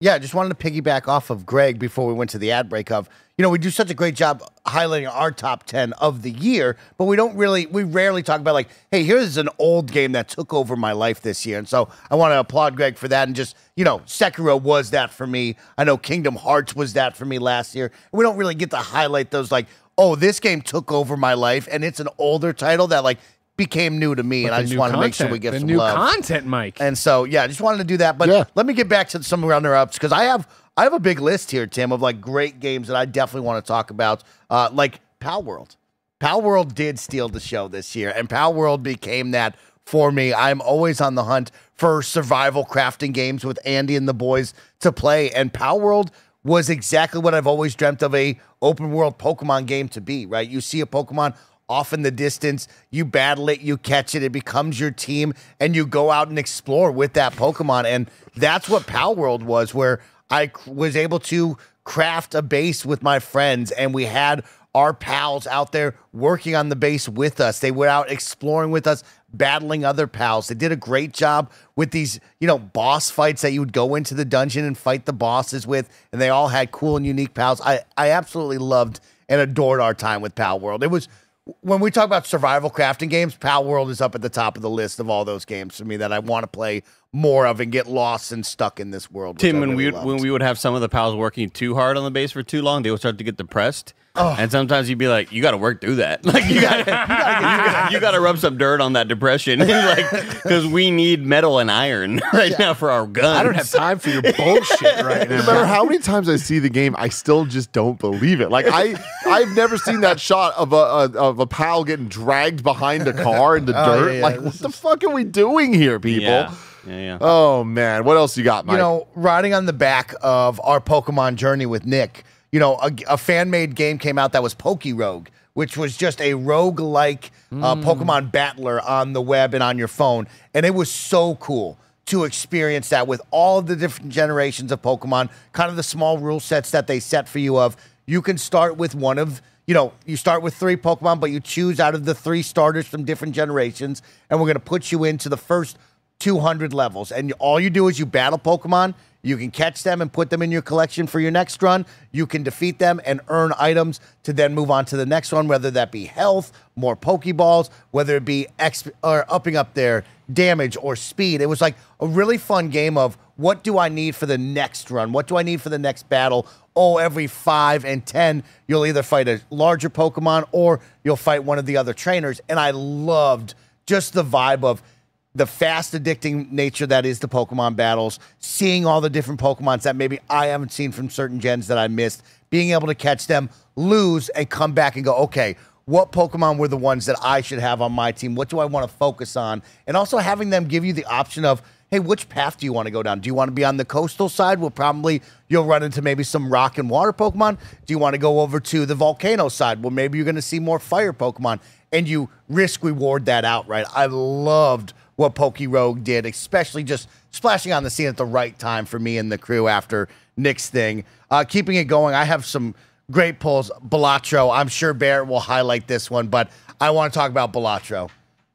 Yeah, I just wanted to piggyback off of Greg before we went to the ad break of, we do such a great job highlighting our top 10 of the year, but we rarely talk about like, hey, here's an old game that took over my life this year. And so I want to applaud Greg for that. And just, Sekiro was that for me. I know Kingdom Hearts was that for me last year. And we don't really get to highlight those like, oh, this game took over my life. And it's an older title that like became new to me, and I just want to make sure we get some love. The new content, Mike. And so, I just wanted to do that. But let me get back to some runner-ups, because I have a big list here, Tim, of like great games that I definitely want to talk about, like Palworld. Palworld did steal the show this year, and Palworld became that for me. I'm always on the hunt for survival crafting games with Andy and the boys to play, and Palworld was exactly what I've always dreamt of a open-world Pokemon game to be, right? You see a Pokemon off in the distance, you battle it, you catch it, it becomes your team, and you go out and explore with that Pokemon. And that's what Palworld was, where I was able to craft a base with my friends, and we had our pals out there working on the base with us. They were out exploring with us, battling other pals. They did a great job with these, boss fights that you would go into the dungeon and fight the bosses with, and they all had cool and unique pals. I absolutely loved and adored our time with Palworld. It was, when we talk about survival crafting games, Palworld is up at the top of the list of all those games for me that I want to play more of and get lost and stuck in this world. Tim, when we would have some of the pals working too hard on the base for too long, they would start to get depressed. Oh. And sometimes you'd be like, you got to work through that. Like you got to rub some dirt on that depression, like because we need metal and iron right now for our guns. I don't have time for your bullshit right now. No matter how many times I see the game, I still just don't believe it. Like I've never seen that shot of a pal getting dragged behind a car in the dirt. Yeah. Like what the fuck are we doing here, people? Yeah. Oh man, what else you got, Mike? Riding on the back of our Pokemon journey with Nick, a fan-made game came out that was Pokerogue, which was just a rogue-like Pokemon battler on the web and on your phone. And it was so cool to experience that with all of the different generations of Pokemon, kind of the small rule sets that they set for you of, you can start with one of, you start with 3 Pokemon, but you choose out of the 3 starters from different generations, and we're going to put you into the first 200 levels. And all you do is you battle Pokemon. You can catch them and put them in your collection for your next run. You can defeat them and earn items to then move on to the next one, whether that be health, more Pokeballs, whether it be upping up their damage or speed. It was like a really fun game of, what do I need for the next run? What do I need for the next battle? Oh, every 5 and 10, you'll either fight a larger Pokemon or you'll fight one of the other trainers. And I loved just the vibe of the fast, addicting nature that is the Pokemon battles, seeing all the different Pokemons that maybe I haven't seen from certain gens that I missed, being able to catch them, lose, and come back and go, okay, what Pokemon were the ones that I should have on my team? What do I want to focus on? And also having them give you the option of, hey, which path do you want to go down? Do you want to be on the coastal side? Well, probably you'll run into maybe some rock and water Pokemon. Do you want to go over to the volcano side? Well, maybe you're going to see more fire Pokemon. And you risk-reward that outright. I loved what Pokerogue did, especially just splashing on the scene at the right time for me and the crew after Nick's thing. Keeping it going, I have some great pulls. Balatro, I'm sure Barrett will highlight this one, but I want to talk about Balatro.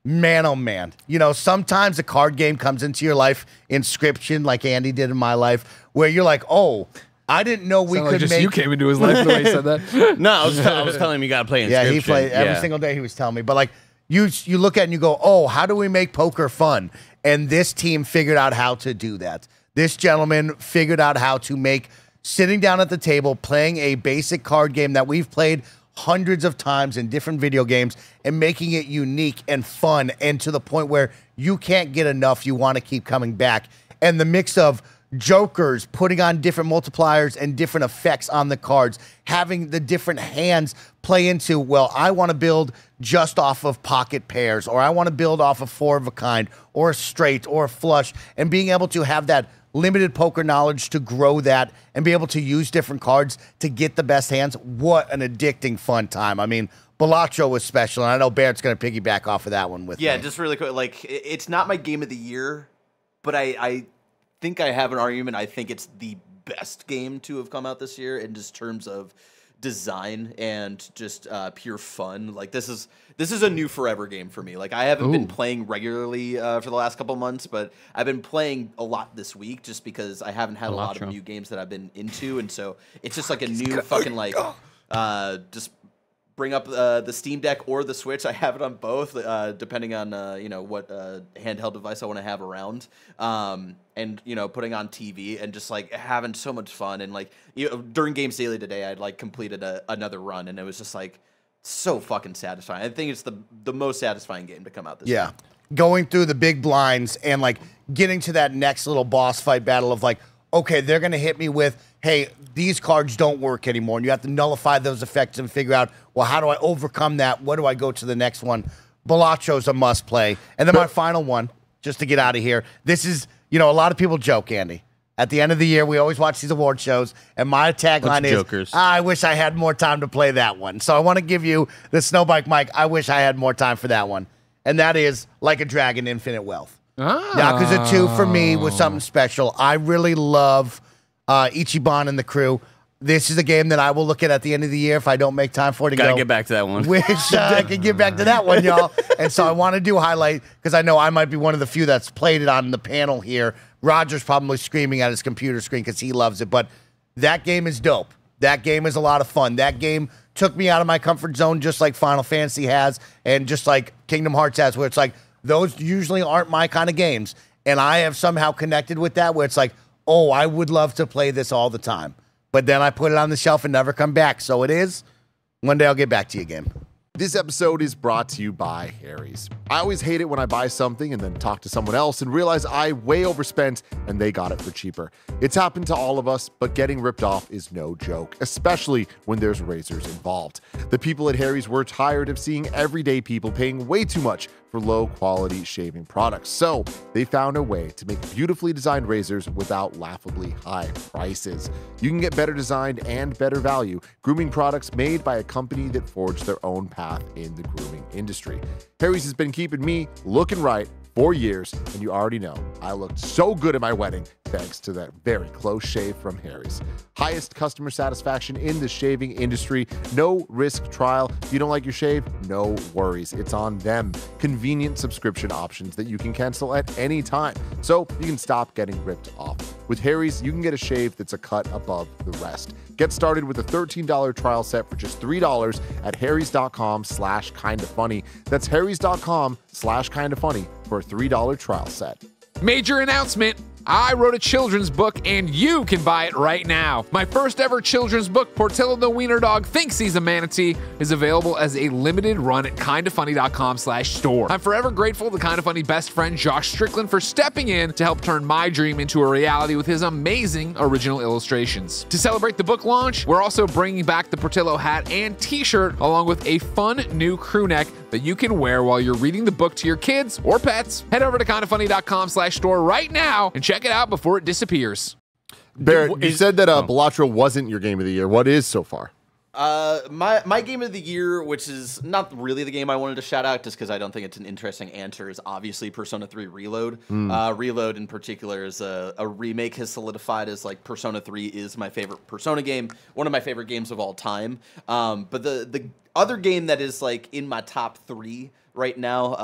Man, oh man. Sometimes a card game comes into your life, Inscription, like Andy did in my life, where you're like, oh, I didn't know we could make... You came into his life the way he said that. No, I was telling him you got to play Inscription. Yeah, he played every single day he was telling me. But like, you look at it and you go, oh, how do we make poker fun? And this team figured out how to do that. This gentleman figured out how to make sitting down at the table, playing a basic card game that we've played hundreds of times in different video games and making it unique and fun and to the point where you can't get enough. You want to keep coming back. And the mix of jokers, putting on different multipliers and different effects on the cards, having the different hands play into, well, I want to build just off of pocket pairs, or I want to build off of 4 of a kind, or a straight, or a flush, and being able to have that limited poker knowledge to grow that and be able to use different cards to get the best hands. What an addicting, fun time. I mean, Balatro was special, and I know Barrett's going to piggyback off of that one with me. Just really quick. Like, it's not my game of the year, but I think I have an argument. I think it's the best game to have come out this year in just terms of design and just pure fun. Like this is a new forever game for me. Like I haven't been playing regularly for the last couple months, but I've been playing a lot this week just because I haven't had a lot of new games that I've been into, and so it's just like a new fucking like just bring up the Steam Deck or the Switch. I have it on both, depending on you know what handheld device I want to have around, and you know putting on TV and just like having so much fun. And like during Games Daily today, I'd like completed another run, and it was just like so fucking satisfying. I think it's the most satisfying game to come out this year. Going through the big blinds and like getting to that next little boss fight battle of like, okay, they're gonna hit me with, hey, these cards don't work anymore, and you have to nullify those effects and figure out, well, how do I overcome that? What do I go to the next one? Balatcho's a must play. And then my final one, just to get out of here. This is, you know, a lot of people joke, Andy. At the end of the year, we always watch these award shows, and my tagline is, I wish I had more time to play that one. So I want to give you the Snowbike Mike, I wish I had more time for that one. And that is Like a Dragon, Infinite Wealth. Yakuza 2 for me was something special. I really love Ichiban and the crew. This is a game that I will look at the end of the year if I don't make time for it. Gotta get back to that one. Wish I could get back to that one, y'all. And so I want to do highlight because I know I might be one of the few that's played it on the panel here. Roger's probably screaming at his computer screen because he loves it. But that game is dope. That game is a lot of fun. That game took me out of my comfort zone just like Final Fantasy has and just like Kingdom Hearts has, where it's like those usually aren't my kind of games. And I have somehow connected with that where it's like, oh, I would love to play this all the time. But then I put it on the shelf and never come back. So it is. One day I'll get back to you again. This episode is brought to you by Harry's. I always hate it when I buy something and then talk to someone else and realize I way overspent and they got it for cheaper. It's happened to all of us, but getting ripped off is no joke, especially when there's razors involved. The people at Harry's were tired of seeing everyday people paying way too much for low-quality shaving products. So they found a way to make beautifully designed razors without laughably high prices. You can get better designed and better value grooming products made by a company that forged their own path in the grooming industry. Harry's has been keeping me looking right for years, and you already know I looked so good at my wedding thanks to that very close shave from Harry's. Highest customer satisfaction in the shaving industry. No risk trial. If you don't like your shave, no worries. It's on them. Convenient subscription options that you can cancel at any time, so you can stop getting ripped off. With Harry's, you can get a shave that's a cut above the rest. Get started with a $13 trial set for just $3 at harrys.com/kindafunny. That's harrys.com/kindafunny for a $3 trial set. Major announcement. I wrote a children's book and you can buy it right now. My first ever children's book, Portillo the Wiener Dog Thinks He's a Manatee, is available as a limited run at kindafunny.com/store. I'm forever grateful to Kinda Funny best friend Josh Strickland for stepping in to help turn my dream into a reality with his amazing original illustrations. To celebrate the book launch, we're also bringing back the Portillo hat and t-shirt along with a fun new crew neck that you can wear while you're reading the book to your kids or pets. Head over to kindafunny.com/store right now and check it out before it disappears. Barrett, you said that Balatro wasn't your game of the year. What is so far? My game of the year, which is not really the game I wanted to shout out just because I don't think it's an interesting answer, is obviously Persona 3 Reload. Reload in particular is a remake has solidified as like Persona 3 is my favorite Persona game, one of my favorite games of all time. But the other game that is like in my top 3 right now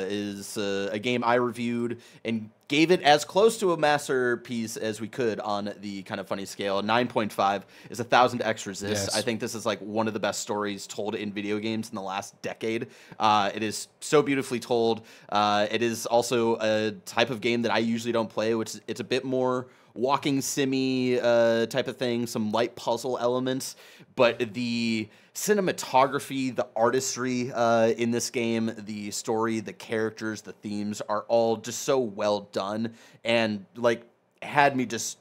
is a game I reviewed and gave it as close to a masterpiece as we could on the Kinda Funny scale. 9.5 is 1,000 X Resist. Yes. I think this is like one of the best stories told in video games in the last decade. It is so beautifully told. It is also a type of game that I usually don't play, which it's a bit more walking simmy type of thing, some light puzzle elements, but the cinematography, the artistry in this game, the story, the characters, the themes are all just so well done and like had me just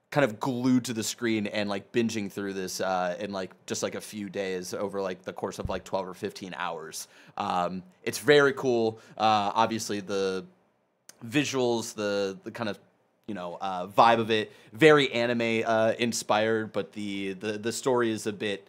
kind of glued to the screen and like binging through this in like just like a few days over like the course of like 12 or 15 hours. It's very cool. Obviously the visuals, the kind of vibe of it, very anime inspired, but the story is a bit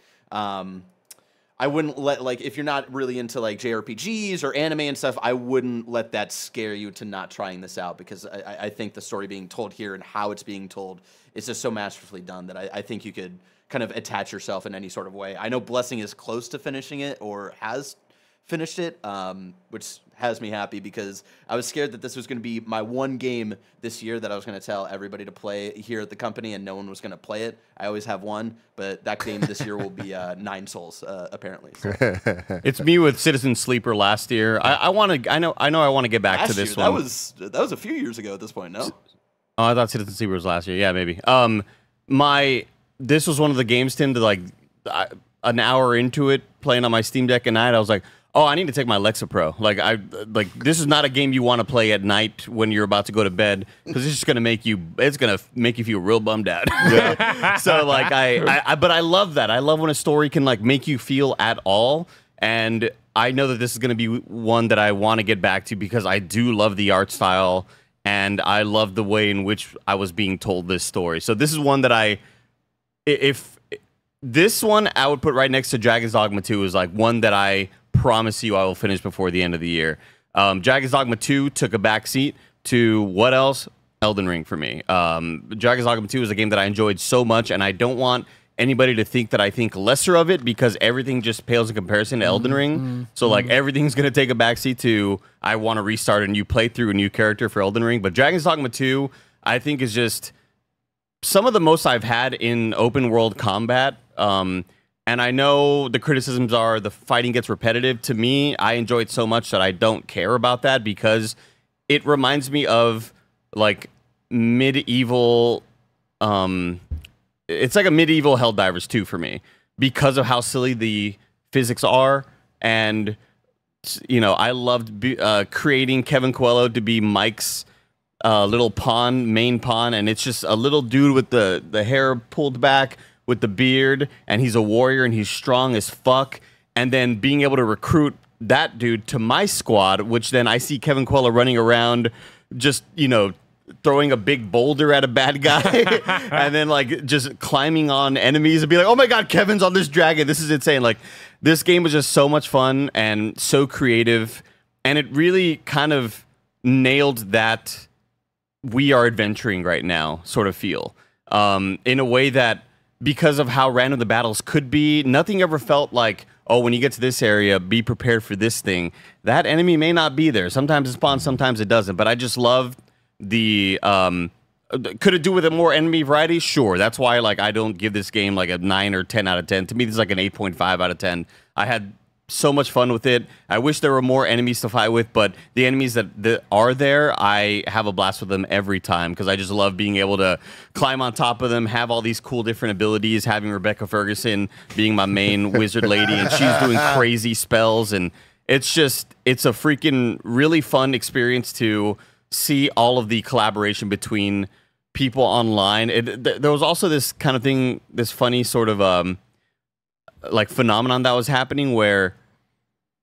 I wouldn't let, like, if you're not really into like JRPGs or anime and stuff, I wouldn't let that scare you to not trying this out, because I think the story being told here and how it's being told is just so masterfully done that I think you could kind of attach yourself in any sort of way. I know Blessing is close to finishing it or has finished it, which has me happy, because I was scared that this was going to be my one game this year that I was going to tell everybody to play here at the company and no one was going to play it. I always have one, but that game this year will be 9 Souls, apparently. So. It's me with Citizen Sleeper last year. I know I want to get back to this one. That was a few years ago at this point, no? Oh, I thought Citizen Sleeper was last year. Yeah, maybe. This was one of the games, Tim, to like an hour into it, playing on my Steam Deck at night, I was like, oh, I need to take my Lexapro. This is not a game you want to play at night when you're about to go to bed, because it's just gonna make you feel real bummed out. Yeah. So like but I love that. I love when a story can like make you feel at all, and I know that this is gonna be one that I want to get back to, because I do love the art style and I love the way in which I was being told this story. So this is one that this one I would put right next to Dragon's Dogma 2 is like one that I promise you I will finish before the end of the year. Dragon's Dogma 2 took a backseat to what else? Elden Ring for me. Dragon's Dogma 2 is a game that I enjoyed so much, and I don't want anybody to think that I think lesser of it, because everything just pales in comparison to Elden Ring. So like everything's going to take a backseat to I want to restart a new playthrough, a new character for Elden Ring. But Dragon's Dogma 2, I think, is just some of the most I've had in open world combat. And I know the criticisms are the fighting gets repetitive. To me, I enjoy it so much that I don't care about that, because it reminds me of like medieval. It's like a medieval Helldivers 2 for me, because of how silly the physics are. And you know, I loved creating Kevin Coelho to be Mike's little pawn, main pawn, and it's just a little dude with the hair pulled back, with the beard, and he's a warrior and he's strong as fuck. And then being able to recruit that dude to my squad, which then I see Kevin Coelho running around just, you know, throwing a big boulder at a bad guy and then like just climbing on enemies and be like, oh my god, Kevin's on this dragon, this is insane. Like, this game was just so much fun and so creative, and it really kind of nailed that we are adventuring right now sort of feel, in a way that, because of how random the battles could be, nothing ever felt like, oh, when you get to this area, be prepared for this thing. That enemy may not be there. Sometimes it spawns, sometimes it doesn't. But I just love the... could it do with a more enemy variety? Sure. That's why like I don't give this game like a 9 or 10 out of 10. To me, this is like an 8.5 out of 10. I had so much fun with it. I wish there were more enemies to fight with, but the enemies that are there, I have a blast with them every time, because I just love being able to climb on top of them, have all these cool different abilities, having Rebecca Ferguson being my main wizard lady, and she's doing crazy spells, and it's a freaking really fun experience to see all of the collaboration between people online. There was also this kind of thing, this funny sort of like phenomenon that was happening where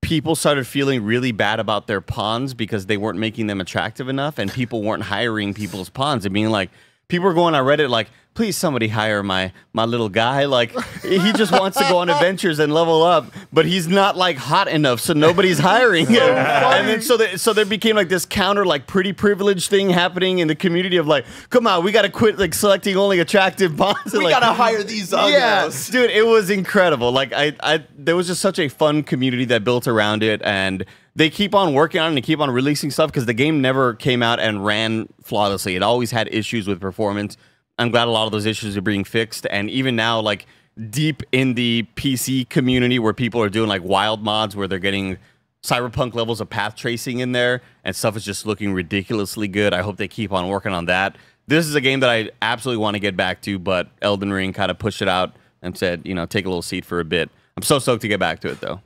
people started feeling really bad about their pawns because they weren't making them attractive enough, and people weren't hiring people's pawns, and being like, people were going on Reddit like, please somebody hire my little guy. Like, he just wants to go on adventures and level up, but he's not like hot enough, so nobody's hiring him. And then so there became like this counter like pretty privileged thing happening in the community of like, come on, we got to quit like selecting only attractive pawns. We got to hire these uggos. Yeah, dude, it was incredible. Like there was just such a fun community that built around it, and they keep on working on it and keep on releasing stuff, because the game never came out and ran flawlessly. It always had issues with performance. I'm glad a lot of those issues are being fixed. And even now, like deep in the PC community where people are doing like wild mods where they're getting cyberpunk levels of path tracing in there, and stuff is just looking ridiculously good. I hope they keep on working on that. This is a game that I absolutely want to get back to, but Elden Ring kind of pushed it out and said, you know, take a little seat for a bit. I'm so stoked to get back to it though.